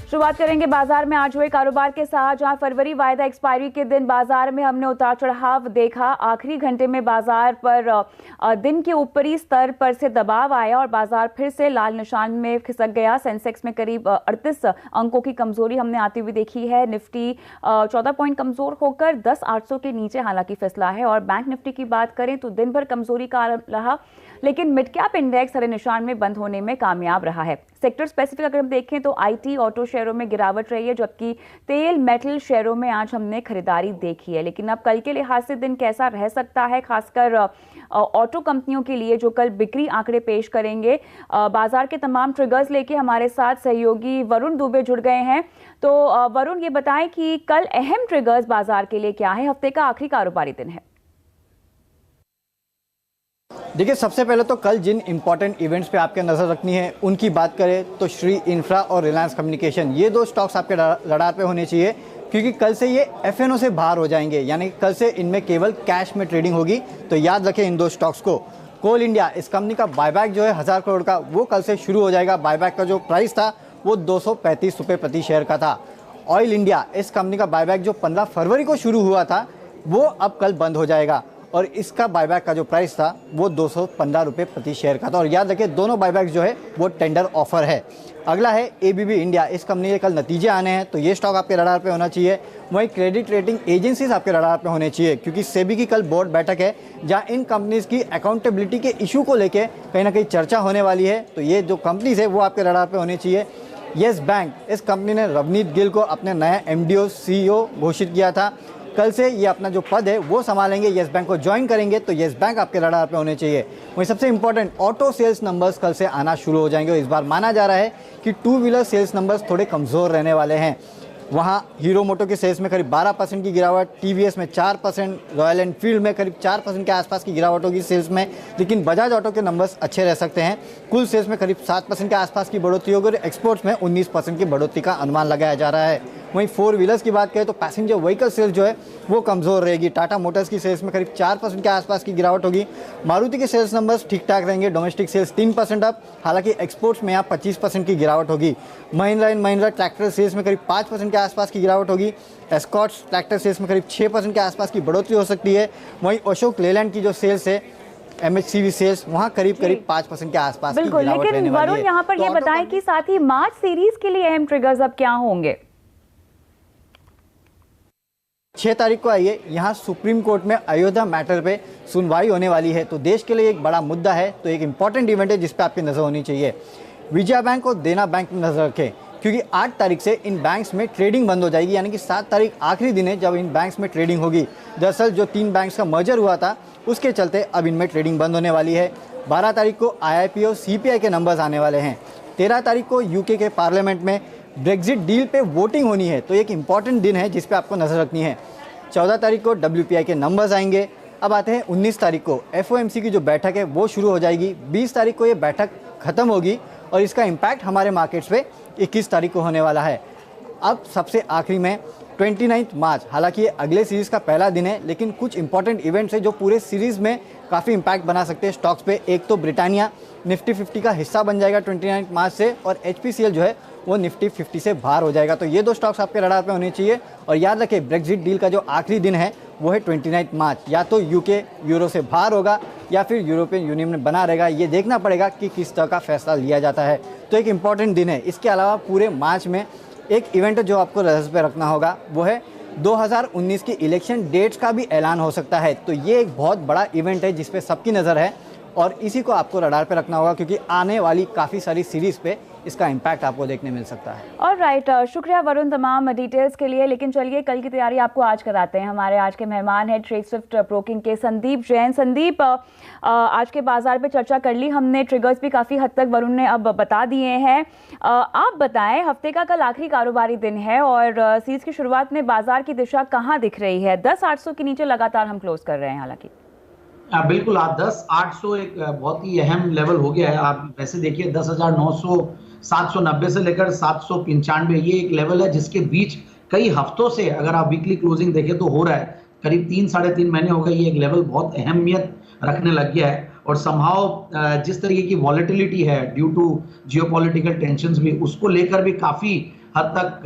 शुरुआत करेंगे बाजार में आज हुए कारोबार के साथ, जहां फरवरी वायदा एक्सपायरी के दिन बाजार में हमने उतार चढ़ाव देखा। आखिरी घंटे में बाजार पर दिन के ऊपरी स्तर पर से दबाव आया और बाजार फिर से लाल निशान में खिसक गया। सेंसेक्स में करीब 38 अंकों की कमजोरी हमने आती हुई देखी है। निफ्टी 14 पॉइंट कमजोर होकर 10,800 के नीचे हालांकि फिसला है। और बैंक निफ्टी की बात करें तो दिन भर कमजोरी का रहा, लेकिन मिड कैप इंडेक्स हरे निशान में बंद होने में कामयाब रहा है। सेक्टर स्पेसिफिक अगर हम देखें तो आईटी ऑटो शेयरों में गिरावट रही है, जबकि तेल मेटल शेयरों में आज हमने खरीदारी देखी है। लेकिन अब कल के लिहाज से दिन कैसा रह सकता है, खासकर ऑटो कंपनियों के लिए जो कल बिक्री आंकड़े पेश करेंगे। बाजार के तमाम ट्रिगर्स लेके हमारे साथ सहयोगी वरुण दुबे जुड़ गए हैं। तो वरुण, ये बताएं कि कल अहम ट्रिगर्स बाजार के लिए क्या है? हफ्ते का आखिरी कारोबारी दिन है। देखिए, सबसे पहले तो कल जिन इंपॉर्टेंट इवेंट्स पे आपके नज़र रखनी है उनकी बात करें तो श्री इंफ्रा और रिलायंस कम्युनिकेशन, ये दो स्टॉक्स आपके रडार पे होने चाहिए, क्योंकि कल से ये एफएनओ से बाहर हो जाएंगे, यानी कल से इनमें केवल कैश में ट्रेडिंग होगी। तो याद रखें इन दो स्टॉक्स को। कोल इंडिया, इस कंपनी का बायबैक जो है 1000 करोड़ का, वो कल से शुरू हो जाएगा। बायबैक का जो प्राइस था वो 235 रुपये प्रति शेयर का था। ऑयल इंडिया, इस कंपनी का बायबैक जो 15 फरवरी को शुरू हुआ था वो अब कल बंद हो जाएगा और इसका बायबैक का जो प्राइस था वो 215 रुपये प्रति शेयर का था। और याद रखें दोनों बायबैक जो है वो टेंडर ऑफर है। अगला है एबीबी इंडिया, इस कंपनी के कल नतीजे आने हैं तो ये स्टॉक आपके रडार पे होना चाहिए। वहीं क्रेडिट रेटिंग एजेंसीज आपके रडार पे होने चाहिए, क्योंकि सेबी की कल बोर्ड बैठक है जहां इन कंपनीज की अकाउंटेबिलिटी के इशू को लेकर कहीं ना कहीं चर्चा होने वाली है। तो ये जो कंपनीज है वो आपके रडार पे होने चाहिए। येस बैंक, इस कंपनी ने रवनीत गिल को अपने नया एमडीओ सीईओ घोषित किया था। कल से ये अपना जो पद है वो संभालेंगे, येस बैंक को ज्वाइन करेंगे, तो येस बैंक आपके रडार पे होने चाहिए। वहीं सबसे इंपॉर्टेंट ऑटो सेल्स नंबर्स कल से आना शुरू हो जाएंगे। इस बार माना जा रहा है कि टू व्हीलर सेल्स नंबर्स थोड़े कमज़ोर रहने वाले हैं। वहाँ हीरो मोटो के सेल्स में करीब 12% की गिरावट, टीवीएस में 4%, रॉयल एनफील्ड में करीब 4% के आसपास की गिरावट होगी सेल्स में। लेकिन बजाज ऑटो के नंबर्स अच्छे रह सकते हैं। कुल सेल्स में करीब 7% के आसपास की बढ़ोतरी होगी और एक्सपोर्ट्स में 19% की बढ़ोतरी का अनुमान लगाया जा रहा है। वहीं फोर व्हीलर्स की बात करें तो पैसेंजर व्हीकल सेल्स जो है वो कमज़ोर रहेगी। टाटा मोटर्स की सेल्स में करीब 4% के आसपास की गिरावट होगी। मारुति के सेल्स नंबर्स ठीक ठाक रहेंगे, डोमेस्टिक सेल्स 3% अप, हालांकि एक्सपोर्ट्स में यहाँ 25% की गिरावट होगी। Mahindra and Mahindra tractor sales में करीब 5% के आसपास की गिरावट होगी। एस्कॉर्ट्स ट्रैक्टर सेल्स में करीब 6% के आसपास की बढ़ोतरी हो सकती है। वहीं अशोक लेलैंड की जो सेल्स है एमएचसीवी सेल्स, वहाँ करीब 5% के आसपास की गिरावट रहने वाली है। लेकिन वरुण, यहाँ पर ये बताएं कि साथ ही मार्च सीरीज के लिए अहम ट्रिगर्स अब क्या होंगे? 6 तारीख को आइए, यहाँ सुप्रीम कोर्ट में अयोध्या मैटर पे सुनवाई होने वाली है, तो देश के लिए एक बड़ा मुद्दा है, तो एक इंपॉर्टेंट इवेंट है जिस पे आपकी नज़र होनी चाहिए। विजया बैंक और देना बैंक में नज़र रखें, क्योंकि 8 तारीख से इन बैंक्स में ट्रेडिंग बंद हो जाएगी, यानी कि 7 तारीख आखिरी दिन है जब इन बैंक्स में ट्रेडिंग होगी। दरअसल जो 3 बैंक्स का मर्जर हुआ था उसके चलते अब इनमें ट्रेडिंग बंद होने वाली है। 12 तारीख को IIP और CPI के नंबर्स आने वाले हैं। 13 तारीख को यूके के पार्लियामेंट में ब्रेक्जिट डील पे वोटिंग होनी है, तो एक इंपॉर्टेंट दिन है जिस पे आपको नज़र रखनी है। 14 तारीख को WPI के नंबर्स आएंगे। अब आते हैं 19 तारीख को FOMC की जो बैठक है वो शुरू हो जाएगी। 20 तारीख को ये बैठक खत्म होगी और इसका इम्पैक्ट हमारे मार्केट्स पे 21 तारीख को होने वाला है। अब सबसे आखिरी में 29 मार्च, हालांकि ये अगले सीरीज़ का पहला दिन है, लेकिन कुछ इंपॉर्टेंट इवेंट्स है जो पूरे सीरीज़ में काफ़ी इम्पैक्ट बना सकते हैं स्टॉक्स पे। एक तो ब्रिटानिया निफ्टी 50 का हिस्सा बन जाएगा 29 मार्च से, और HPCL जो है वो निफ्टी 50 से बाहर हो जाएगा। तो ये दो स्टॉक्स आपके रडार पे होने चाहिए। और याद रखें ब्रेक्जिट डील का जो आखिरी दिन है वो है 29 मार्च। या तो यूके यूरो से बाहर होगा या फिर यूरोपियन यूनियन में बना रहेगा, ये देखना पड़ेगा कि किस तरह का फैसला लिया जाता है। तो एक इंपॉर्टेंट दिन है। इसके अलावा पूरे मार्च में एक इवेंट जो आपको नज़र पे रखना होगा वो है 2019 की इलेक्शन डेट्स का भी ऐलान हो सकता है। तो ये एक बहुत बड़ा इवेंट है जिस पे सबकी नज़र है और इसी को आपको रडार पे रखना होगा, क्योंकि आने वाली काफ़ी सारी सीरीज़ पे इसका इम्पैक्ट आपको देखने मिल सकता है। ऑलराइट, शुक्रिया वरुण तमाम डिटेल्स के लिए। लेकिन चलिए कल की तैयारी आपको आज कराते हैं। हमारे आज के मेहमान हैं ट्रेडस्विफ्ट ब्रोकिंग के संदीप जैन। संदीप, आज के बाजार पे चर्चा कर ली हमने, ट्रिगर्स भी काफ़ी हद तक वरुण ने अब बता दिए हैं। आप बताएं, हफ्ते का कल आखिरी कारोबारी दिन है और सीरीज की शुरुआत में बाजार की दिशा कहाँ दिख रही है? 10,800 के नीचे लगातार हम क्लोज कर रहे हैं। हालांकि बिल्कुल, आप 10,800 एक बहुत ही अहम लेवल हो गया है। आप वैसे देखिए 10,900, 790 से लेकर 795, ये एक लेवल है जिसके बीच कई हफ्तों से अगर आप वीकली क्लोजिंग देखें तो हो रहा है। करीब 3-3.5 महीने हो गए ये एक लेवल बहुत अहमियत रखने लग गया है। और संभाव जिस तरीके की वॉलेटिलिटी है ड्यू टू जियोपॉलिटिकल टेंशंस भी, उसको लेकर भी काफी हद तक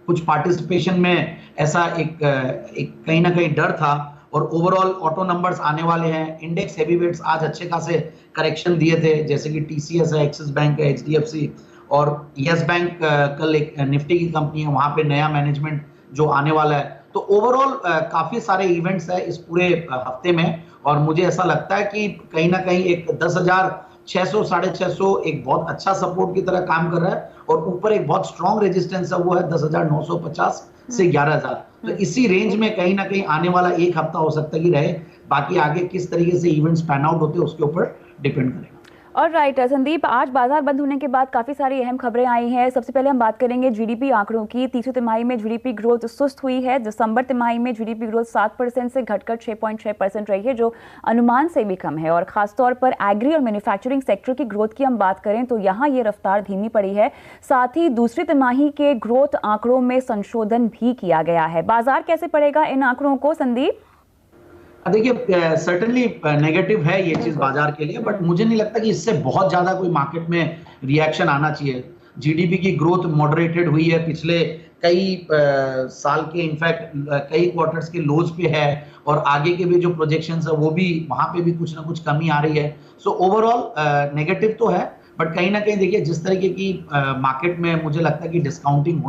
कुछ पार्टिसिपेशन में ऐसा एक कहीं ना कहीं डर था, और ओवरऑल ऑटो नंबर्स आने वाले हैं। इंडेक्स हैवीवेट्स आज अच्छे खासे करेक्शन दिए थे, जैसे कि टीसीएस है, एक्सिस बैंक है, एचडीएफसी और यस बैंक कल एक निफ्टी की कंपनी है, वहां पे नया मैनेजमेंट जो आने वाला है। तो ओवरऑल काफी सारे इवेंट्स है इस पूरे हफ्ते में, और मुझे ऐसा लगता है कि कहीं ना कहीं एक 10,600 650 एक बहुत अच्छा सपोर्ट की तरह काम कर रहा है, और ऊपर एक बहुत स्ट्रॉन्ग रेजिस्टेंस है, वो है 10,950 से 11,000। तो इसी रेंज में कहीं ना कहीं आने वाला एक हफ्ता हो सकता है कि रहे। बाकी आगे किस तरीके से इवेंट्स पैन आउट होते हैं उसके ऊपर डिपेंड करेगा। और राइट संदीप, आज बाजार बंद होने के बाद काफ़ी सारी अहम खबरें आई हैं। सबसे पहले हम बात करेंगे जीडीपी आंकड़ों की। तीसरी तिमाही में जीडीपी ग्रोथ सुस्त हुई है। दिसंबर तिमाही में जीडीपी ग्रोथ 7% से घटकर 6.6% रही है, जो अनुमान से भी कम है। और खासतौर पर एग्री और मैन्युफैक्चरिंग सेक्टर की ग्रोथ की हम बात करें तो यहाँ ये रफ्तार धीमी पड़ी है। साथ ही दूसरी तिमाही के ग्रोथ आंकड़ों में संशोधन भी किया गया है। बाजार कैसे पड़ेगा इन आंकड़ों को संदीप? देखिए, सर्टेनली नेगेटिव है ये चीज बाजार के लिए, बट मुझे नहीं लगता कि इससे बहुत ज्यादा कोई मार्केट में रिएक्शन आना चाहिए। जीडीपी की ग्रोथ मॉडरेटेड हुई है पिछले कई साल के, इनफैक्ट कई क्वार्टर्स के लोज पे है, और आगे के भी जो प्रोजेक्शंस है वो भी वहां पे भी कुछ ना कुछ कमी आ रही है। सो ओवरऑल नेगेटिव तो है, बट कहीं ना कहीं देखिए जिस तरीके की मार्केट में मुझे लगता है कि डिस्काउंटिंग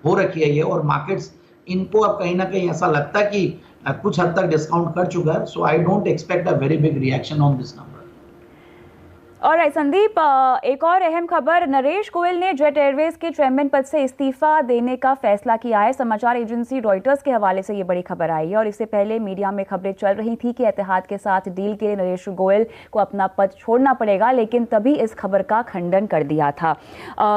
हो रखी है ये, और मार्केट्स इनको अब कहीं ना कहीं ऐसा लगता है कि कुछ हद तक डिस्काउंट कर चुका है। So I don't expect a very big reaction on this number. और संदीप, एक और अहम खबर, नरेश गोयल ने जेट एयरवेज के चेयरमैन पद से इस्तीफा देने का फैसला किया है। समाचार एजेंसी रॉयटर्स के हवाले से ये बड़ी खबर आई है, और इससे पहले मीडिया में खबरें चल रही थी कि एतिहाद के साथ डील के लिए नरेश गोयल को अपना पद छोड़ना पड़ेगा, लेकिन तभी इस खबर का खंडन कर दिया था।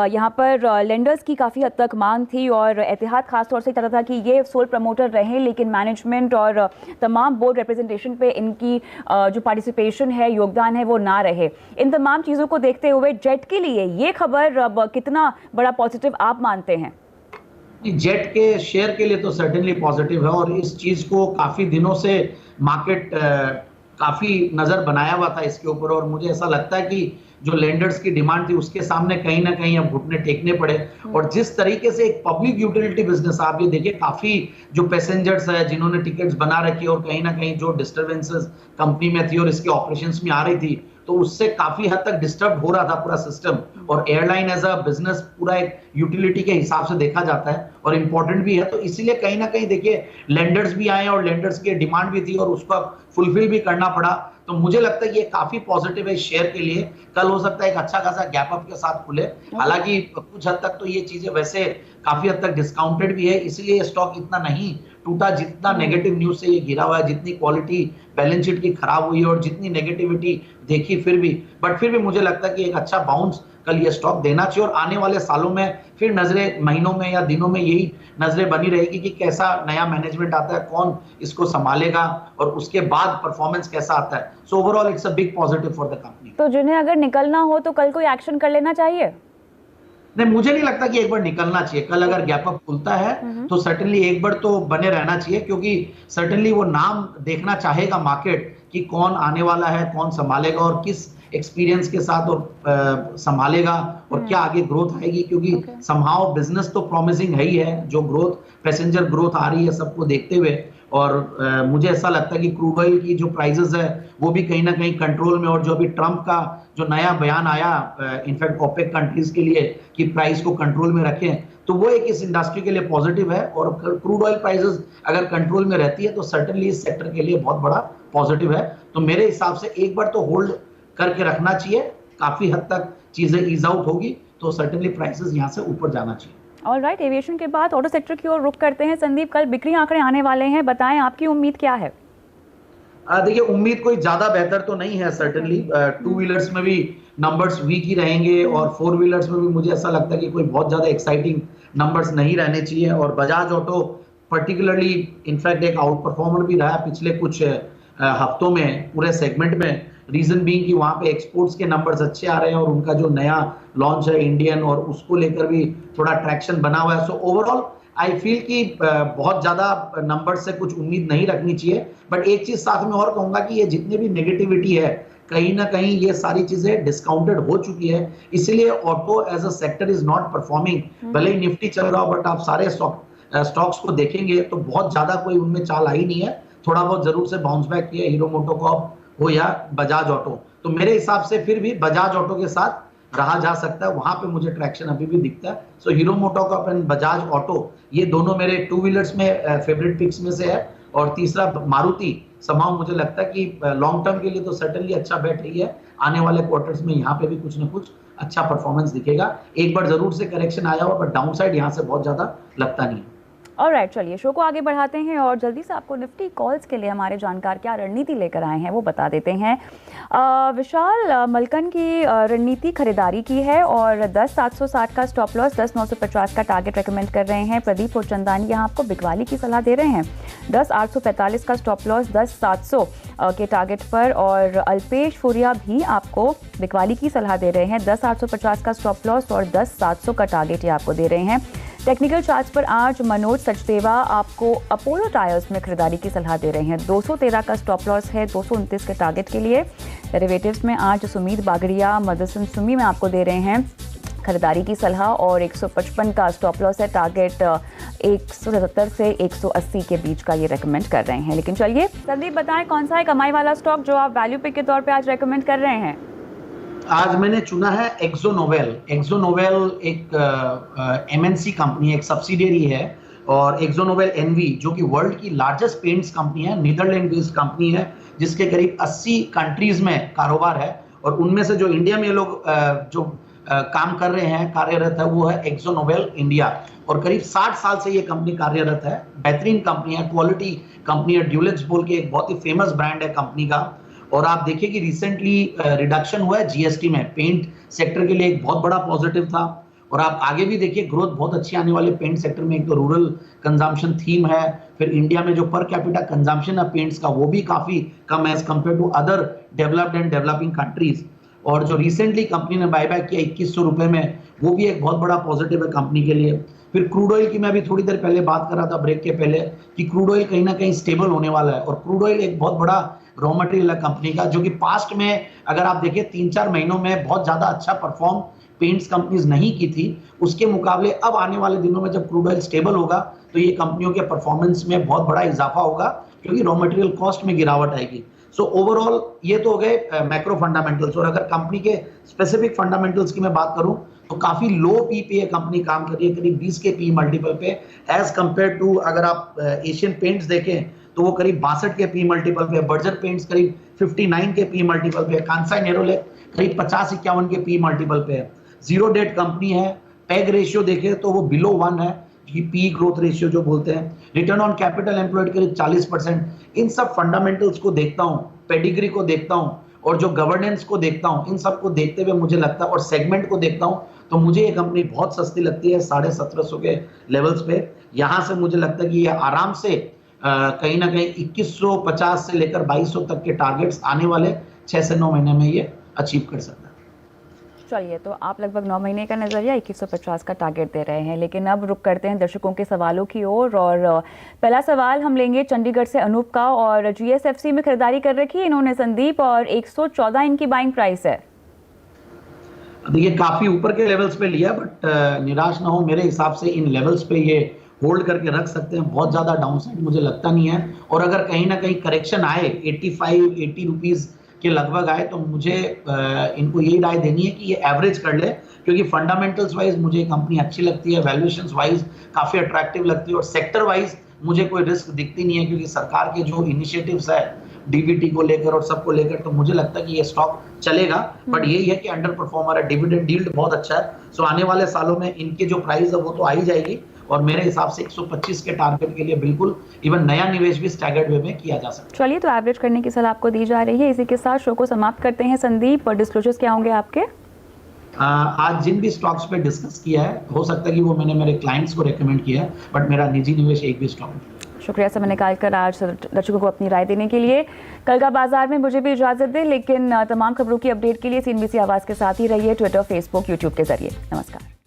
यहाँ पर लेंडर्स की काफ़ी हद तक मांग थी, और एतिहाद खासतौर से चाहता था कि ये सोल प्रमोटर रहें, लेकिन मैनेजमेंट और तमाम बोर्ड रिप्रेजेंटेशन पे इनकी जो पार्टिसिपेशन है, योगदान है, वो ना रहे। इन तमाम चीजों को देखते हुए जेट के लिए ये खबर अब कितना बड़ा पॉजिटिव आप मानते हैं? जेट के शेयर के लिए तो सर्टेनली पॉजिटिव है, और इस चीज को काफी दिनों से मार्केट काफी नजर बनाया हुआ था इसके ऊपर, और मुझे ऐसा लगता है कि जो लेंडर्स की डिमांड थी उसके सामने कहीं ना कहीं अब घुटने टेकने पड़े। और जिस तरीके से एक पब्लिक यूटिलिटी बिजनेस, आप ये देखिए काफी जो पैसेंजर्स है जिन्होंने टिकट्स बना रखी, और कहीं ना कहीं जो डिस्टर्बेंसेस कंपनी में थी और इसके ऑपरेशंस में आ रही थी, तो उससे काफी हद तक डिस्टर्ब हो रहा था पूरा सिस्टम। और एयरलाइन एज अ बिजनेस पूरा एक यूटिलिटी के हिसाब से देखा जाता है, और इंपॉर्टेंट भी है। तो इसीलिए कहीं ना कहीं देखिए लेंडर्स भी आए, और लेंडर्स की डिमांड भी थी, और उसको फुलफिल भी करना पड़ा। तो मुझे लगता है ये काफी पॉजिटिव है शेयर के लिए। कल हो सकता है एक अच्छा खासा गैप अप के साथ खुले, हालांकि कुछ हद तक तो ये चीजें वैसे काफी हद तक डिस्काउंटेड भी है, इसलिए स्टॉक इतना नहीं टूटा जितना नेगेटिव न्यूज से ये गिरा हुआ है, जितनी क्वालिटी बैलेंस शीट की खराब हुई है और जितनी नेगेटिविटी देखी फिर भी मुझे लगता है कि एक अच्छा बाउंस कल ये स्टॉक देना चाहिए। और आने वाले सालों में फिर नजरें, महीनों में या दिनों में यही नजरें बनी रहेगी कि कैसा नया मैनेजमेंट आता है, कौन इसको संभालेगा, और उसके बाद परफॉर्मेंस कैसा आता है। So overall it's a big positive for the company. तो जिन्हें अगर निकलना हो तो कल कोई एक्शन कर लेना चाहिए? नहीं, मुझे नहीं लगता कि एक बार निकलना चाहिए। कल अगर गैप अप खुलता है तो सर्टेनली एक बार तो बने रहना चाहिए, क्योंकि सर्टेनली वो नाम देखना चाहेगा मार्केट कि कौन आने वाला है, कौन संभालेगा, और किस एक्सपीरियंस के साथ और संभालेगा, और क्या आगे ग्रोथ आएगी। क्योंकि समहाउ बिजनेस तो प्रॉमिसिंग है ही है, जो ग्रोथ, पैसेंजर ग्रोथ आ रही है सबको देखते हुए। और मुझे ऐसा लगता है कि क्रूड ऑयल की जो प्राइसेस है वो भी कहीं ना कहीं कंट्रोल में, और जो अभी ट्रंप का जो नया बयान आया इनफैक्ट ओपेक कंट्रीज के लिए कि प्राइस को कंट्रोल में रखें, तो वो एक इस इंडस्ट्री के लिए पॉजिटिव है। और क्रूड ऑयल प्राइसेस अगर कंट्रोल में रहती है तो सर्टेनली इस सेक्टर के लिए बहुत बड़ा पॉजिटिव है। तो मेरे हिसाब से एक बार तो होल्ड करके रखना चाहिए, काफी हद तक चीजें ईज आउट होगी तो सर्टेनली प्राइसेस यहाँ से ऊपर जाना चाहिए। ऑलराइट, एविएशन के बाद ऑटो सेक्टर की ओर रुख करते हैं। संदीप, कल बिक्री आंकड़े आने वाले हैं, बताएं आपकी उम्मीद क्या है? देखिए, उम्मीद कोई ज्यादा बेहतर तो नहीं है सर्टेनली। टू व्हीलर्स में भी नंबर्स वीक ही रहेंगे, और फोर व्हीलर्स में भी मुझे ऐसा लगता है कि कोई बहुत ज्यादा एक्साइटिंग नंबर्स नहीं रहने चाहिए। और बजाज ऑटो पर्टिकुलरली इनफैक्ट एक आउट परफॉर्मर भी रहा पिछले कुछ हफ्तों में पूरे सेगमेंट में। रीजन बीइंग कि वहां पे एक्सपोर्ट्स के नंबर्स अच्छे आ रहे हैं, और उनका जो नया लॉन्च है इंडियन, और उसको लेकर भी थोड़ा ट्रैक्शन बना हुआ है। सो ओवरऑल आई फील कि बहुत ज्यादा नंबर से कुछ उम्मीद नहीं रखनी चाहिए। बट एक चीज साथ में और कहूंगा कि ये जितने भी नेगेटिविटी है कहीं ना कहीं ये सारी चीजें डिस्काउंटेड हो चुकी है, इसीलिए auto as a sector is not performing. भले ही निफ्टी चल रहा हो, बट आप सारे स्टॉक्स को देखेंगे तो बहुत ज्यादा कोई उनमें चाल आई नहीं है। थोड़ा बहुत जरूर से बाउंस बैक किया, हीरो मोटोकॉर्प हो या बजाज ऑटो। तो मेरे हिसाब से फिर भी बजाज ऑटो के साथ रहा जा सकता है, वहां पे मुझे ट्रैक्शन अभी भी दिखता है। सो हीरो मोटोकॉर्प एंड बजाज ऑटो, ये दोनों मेरे टू व्हीलर्स में फेवरेट पिक्स में से है। और तीसरा मारुति समाव, मुझे लगता है कि लॉन्ग टर्म के लिए तो सर्टेनली अच्छा बैठ रही है। आने वाले क्वार्टर्स में यहाँ पे भी कुछ ना कुछ अच्छा परफॉर्मेंस दिखेगा। एक बार जरूर से करेक्शन आया हुआ, बट डाउन साइड यहाँ से बहुत ज्यादा लगता नहीं है। ऑलराइट, चलिए शो को आगे बढ़ाते हैं और जल्दी से आपको निफ्टी कॉल्स के लिए हमारे जानकार क्या रणनीति लेकर आए हैं वो बता देते हैं। विशाल मलकन की रणनीति खरीदारी की है और 10,760 का स्टॉप लॉस, 10,950 का टारगेट रेकमेंड कर रहे हैं। प्रदीप पोचंदानी यहाँ आपको बिकवाली की सलाह दे रहे हैं, 10,845 का स्टॉप लॉस, 10,700 के टारगेट पर। और अल्पेश फुरिया भी आपको बिकवाली की सलाह दे रहे हैं, 10,850 का स्टॉप लॉस और 10,700 का टारगेट ये आपको दे रहे हैं। टेक्निकल चार्ट्स पर आज मनोज सचदेवा आपको अपोलो टायर्स में खरीदारी की सलाह दे रहे हैं, 213 का स्टॉप लॉस है, 229 के टारगेट के लिए। डेरिवेटिव्स में आज सुमीत बागड़िया मदरसन सुमी में आपको दे रहे हैं खरीदारी की सलाह और 155 का स्टॉप लॉस है, टारगेट 170 से 180 के बीच का ये रेकमेंड कर रहे हैं। लेकिन चलिए संदीप बताएं, कौन सा है कमाई वाला स्टॉक जो आप वैल्यू पिक के तौर पे आज रेकमेंड कर रहे हैं? आज मैंने चुना है एक्सोनोवेल। एक्सोनोवेल एक एमएनसी कंपनी है, एक सब्सिडियरी है। और एक्सोनोवेल एनवी जो कि वर्ल्ड की लार्जेस्ट पेंट्स कंपनी है, नीदरलैंड बेस्ड कंपनी है, जिसके करीब 80 कंट्रीज में कारोबार है। और उनमें से जो इंडिया में लोग जो काम कर रहे हैं, कार्यरत है, वो है एक्सोनोवेल इंडिया। और करीब 60 साल से ये कंपनी कार्यरत है। बेहतरीन कंपनी है, क्वालिटी कंपनी है। ड्यूलेक्स बोल के एक बहुत ही फेमस ब्रांड है कंपनी का। और आप देखिए कि रिसेंटली रिडक्शन हुआ है जीएसटी में, पेंट सेक्टर के लिए एक बहुत बड़ा पॉजिटिव था। और आप आगे भी देखिए ग्रोथ बहुत अच्छी आने वाली पेंट सेक्टर में। एक तो रूरल कंजम्पशन थीम है, फिर इंडिया में जो पर कैपिटा कंजम्पशन है पेंट्स का वो भी काफी कम है as compared to other developed and developing countries. और जो रिसेंटली कंपनी ने बायबैक किया 2100 रुपए में, वो भी एक बहुत बड़ा पॉजिटिव है कंपनी के लिए। फिर क्रूड ऑयल की मैं अभी थोड़ी देर पहले बात कर रहा था ब्रेक के पहले कि क्रूड ऑयल कहीं ना कहीं स्टेबल होने वाला है। और क्रूड ऑयल एक बहुत बड़ा रॉ मटेरियल है कंपनी का, जो कि पास्ट में अगर आप देखिए 3-4 महीनों में बहुत ज्यादा अच्छा परफॉर्म पेंट्स कंपनीज नहीं की थी। उसके मुकाबले अब आने वाले दिनों में जब क्रूड ऑयल स्टेबल होगा तो ये कंपनियों के परफॉर्मेंस में बहुत बड़ा इजाफा होगा, क्योंकि रॉ मटेरियल कॉस्ट में गिरावट आएगी। सो ओवरऑल ये तो हो गए मैक्रो फंडामेंटल्स। और अगर कंपनी के स्पेसिफिक फंडामेंटल्स की मैं बात करूं तो काफी लो पी पे कंपनी काम कर रही है, करीब 20 के पी मल्टीपल पे, एज कंपेयर टू अगर आप एशियन पेंट्स देखें तो वो करीब 62 के पी मल्टीपल पे, बर्जर पेंट्स करीब 59 के पी मल्टीपल पे, कांसाई नेरोलैक करीब 50-51 के पी मल्टीपल पे है। जीरो डेट कंपनी है। पैग रेशियो देखें तो वो बिलो 1 है, पी ग्रोथ रेशियो जो बोलते हैं। रिटर्न ऑन कैपिटल एम्प्लॉयड करीब 40%। इन सब फंडामेंटल्स को देखता हूँ, पेडिग्री को देखता हूँ और जो गवर्नेंस को देखता हूँ, इन सब को देखते हुए मुझे लगता है, और सेगमेंट को देखता हूँ, तो मुझे ये कंपनी बहुत सस्ती लगती है 1750 के लेवल्स पे। यहाँ से मुझे लगता है कि ये आराम से कहीं ना कहीं 2150 से लेकर 2200 तक के टारगेट्स आने वाले 6 से 9 महीने में ये अचीव कर सकता है। चलिए, तो आप लगभग 9 महीने का नजरिया 2150 का टारगेट दे रहे हैं। लेकिन अब रुक करते हैं दर्शकों के सवालों की ओर। और पहला सवाल हम लेंगे चंडीगढ़ से अनूप का। और जीएसएफसी में खरीदारी कर रखी है इन्होंने संदीप, और 114 इनकी बाइंग प्राइस है। देखिए काफी ऊपर के लेवल्स पे लिया, बट निराश ना हो, मेरे हिसाब से इन लेवल्स पे ये होल्ड करके रख सकते हैं। बहुत ज्यादा डाउनसाइड मुझे लगता नहीं है। और अगर कहीं ना कहीं करेक्शन आए 85-80 रुपीज के लगभग आए तो मुझे इनको यही राय देनी है कि ये एवरेज कर ले, क्योंकि फंडामेंटल्स वाइज मुझे कंपनी अच्छी लगती है, वैल्यूएशंस वाइज काफी अट्रैक्टिव लगती है, और सेक्टर वाइज मुझे कोई रिस्क दिखती नहीं है, क्योंकि सरकार के जो इनिशिएटिव्स है डीबीटी को लेकर और सबको लेकर, तो मुझे लगता है कि ये स्टॉक चलेगा। बट यही है कि अंडर परफॉर्मर है, डिविडेंड यील्ड बहुत अच्छा है। सो आने वाले सालों में इनके जो प्राइस है वो तो आ ही जाएगी, और मेरे हिसाब से 125 के टारगेट के लिए बिल्कुल इवन नया निवेश भी स्टैगर्ड वे में किया जा सकता है। चलिए, तो एवरेज करने की सलाह आपको दी जा रही है। इसी के साथ शो को समाप्त करते हैं संदीप। और डिस्क्लोजर्स क्या होंगे आपके? आज जिन भी स्टॉक्स पे डिस्कस किया है, हो सकता है कि वो मैंने मेरे क्लाइंट्स को रेकमेंड किया है, बट मेरा निजी निवेश एक भी स्टॉक नहीं। शुक्रिया समय निकालकर आज दर्शकों को अपनी राय देने के लिए। कल का बाजार में मुझे भी इजाजत दें, लेकिन तमाम खबरों की अपडेट के लिए CNBC आवाज़ के साथ ही रहिए, ट्विटर, फेसबुक, यूट्यूब के जरिए। नमस्कार।